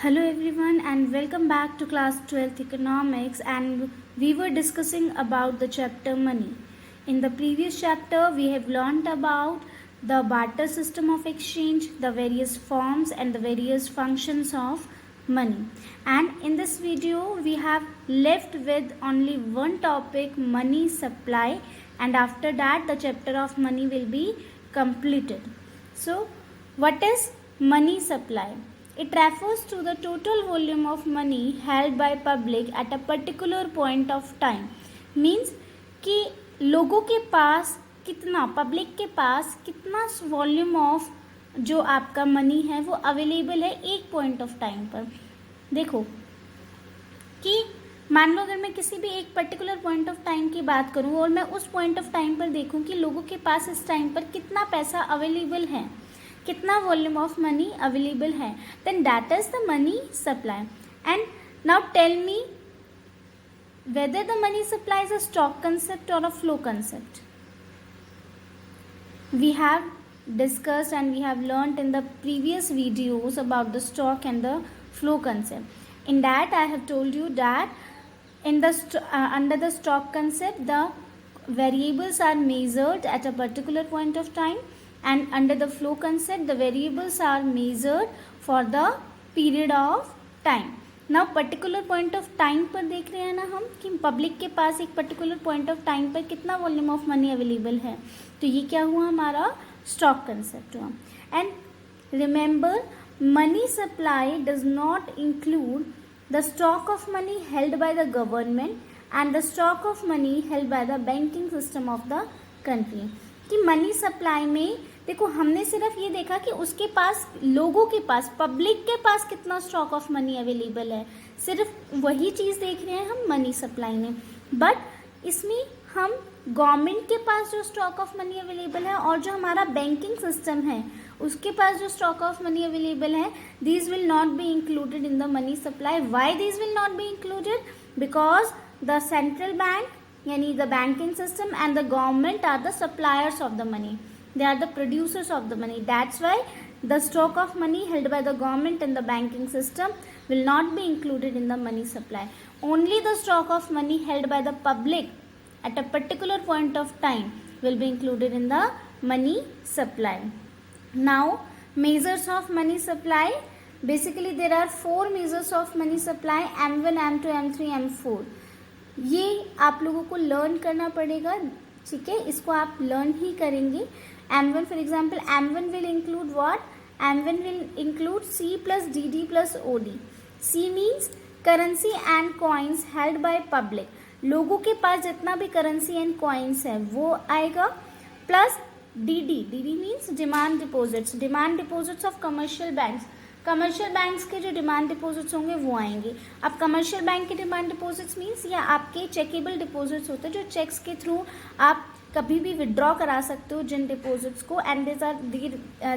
Hello everyone and welcome back to class 12th economics, and we were discussing about the chapter money. In the previous chapter we have learnt about the barter system of exchange, the various forms and the various functions of money. And in this video we have left with only one topic, money supply, and after that the chapter of money will be completed. So what is money supply? It refers to the total volume of money held by public at a particular point of time. Means कि लोगों के पास कितना, public के पास कितना volume of जो आपका money है वो अवेलेबल है एक पॉइंट ऑफ टाइम पर. देखो कि मान लो अगर मैं किसी भी एक पर्टिकुलर पॉइंट ऑफ टाइम की बात करूं और मैं उस पॉइंट ऑफ टाइम पर देखूं कि लोगों के पास इस टाइम पर कितना पैसा अवेलेबल है, कितना वॉल्यूम ऑफ मनी अवेलेबल है, then that is the money supply. And now tell me whether the money supply is a stock concept or a flow concept. We have discussed and we have learnt in the previous videos about the stock and the flow concept. In that I have told you that in the under the stock concept the variables are measured at a particular point of time, and under the flow concept the variables are measured for the period of time. Now particular point of time पर देख रहे हैं ना हम कि public के पास एक particular point of time पर कितना वॉल्यूम ऑफ मनी अवेलेबल है, तो ये क्या हुआ, हमारा स्टॉक कंसेप्ट हुआ. And remember, money supply does not include the stock of money held by the government and the stock of money held by the banking system of the country. कि money supply में देखो हमने सिर्फ ये देखा कि उसके पास, लोगों के पास, पब्लिक के पास कितना स्टॉक ऑफ मनी अवेलेबल है, सिर्फ वही चीज़ देख रहे हैं हम मनी सप्लाई में. बट इसमें हम गवर्नमेंट के पास जो स्टॉक ऑफ मनी अवेलेबल है और जो हमारा बैंकिंग सिस्टम है उसके पास जो स्टॉक ऑफ मनी अवेलेबल है, these will not be included in the money supply. Why these will not be included? Because the central bank यानी the banking system and the government are the suppliers of the money. They are the producers of the money. That's why the stock of money held by the government and the banking system will not be included in the money supply. Only the stock of money held by the public at a particular point of time will be included in the money supply. Now, measures of money supply. Basically, there are 4 measures of money supply: M1, M2, M3, M4. ये आप लोगों को learn करना पड़ेगा, ठीक है, इसको आप लर्न ही करेंगे. M1 for example, M1 will include what? M1 will include C plus DD plus OD. C means currency and coins held by public. लोगों के पास जितना भी करेंसी एंड कॉइन्स है वो आएगा, plus DD. DD means demand deposits, demand deposits of commercial banks. Commercial banks के जो demand deposits होंगे वो आएंगे. अब कमर्शियल बैंक के डिमांड डिपॉजिट्स मीन्स या आपके चेकेबल डिपॉजिट्स होते हैं जो चेक्स के थ्रू आप कभी भी विड्रॉ करा सकते हो जिन डिपॉजिट्स को, and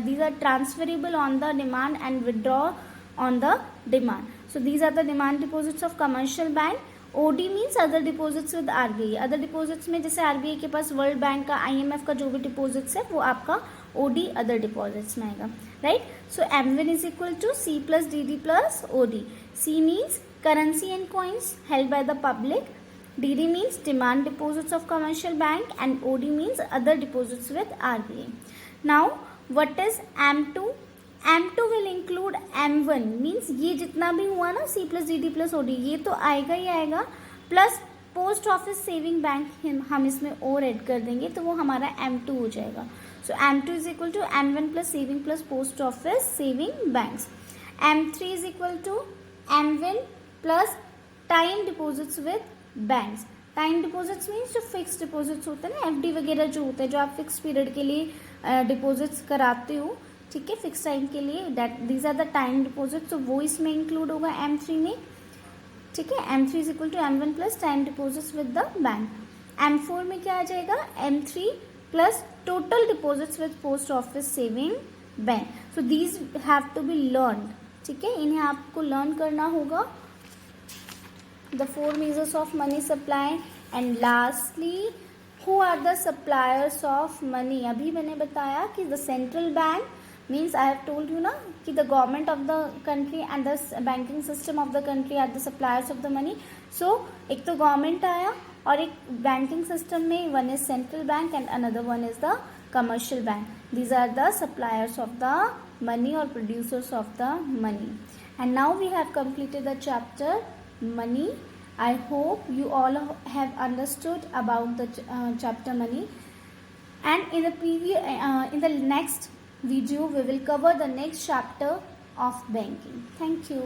these are transferable on the demand and withdraw on the demand. So these are the demand deposits of commercial bank. OD means other deposits with RBI. Other deposits में जैसे RBI के पास world bank का, IMF का जो भी deposits है वो आपका OD अदर डिपॉजिट्स में आएगा, right. So M1 is equal to C plus DD plus OD. C means currency and coins held by the public. DD means demand deposits of commercial bank and OD means other deposits with RBI. Now what is M2? M2 will include M1 means ये जितना भी हुआ ना C plus DD plus OD ये तो आएगा ही आएगा, plus post office saving bank हम इसमें और ऐड कर देंगे तो वो हमारा M2 हो जाएगा. So M2 is equal to M1 plus saving plus post office saving banks. M3 is equal to M1 plus time deposits with banks. Time deposits means जो फिक्स डिपॉजिट्स होते हैं ना, FD वगैरह जो होते हैं, जो आप फिक्स पीरियड के लिए डिपॉजिट्स कराते हो, ठीक है, फिक्स टाइम के लिए, that these are the time deposits. तो वो इसमें इंक्लूड होगा M3 में, ठीक है. M3 is equal to M1 plus time deposits with the bank. M4 में क्या आ जाएगा? M3 plus total deposits with post office saving bank. So these have to be learn, ठीक है, इन्हें आपको लर्न करना होगा. The 4 measures of money supply. And lastly, who are the suppliers of money? अभी मैंने बताया कि the central bank means I have told you ना कि the government of the country and the banking system of the country are the suppliers of the money. So एक तो government आया और एक बैंकिंग सिस्टम में one is central bank and another one is the commercial bank. These are the suppliers of the money or producers of the money. And now we have completed the chapter money. I hope you all have understood about the chapter money. And in the next video we will cover the next chapter of banking. Thank you.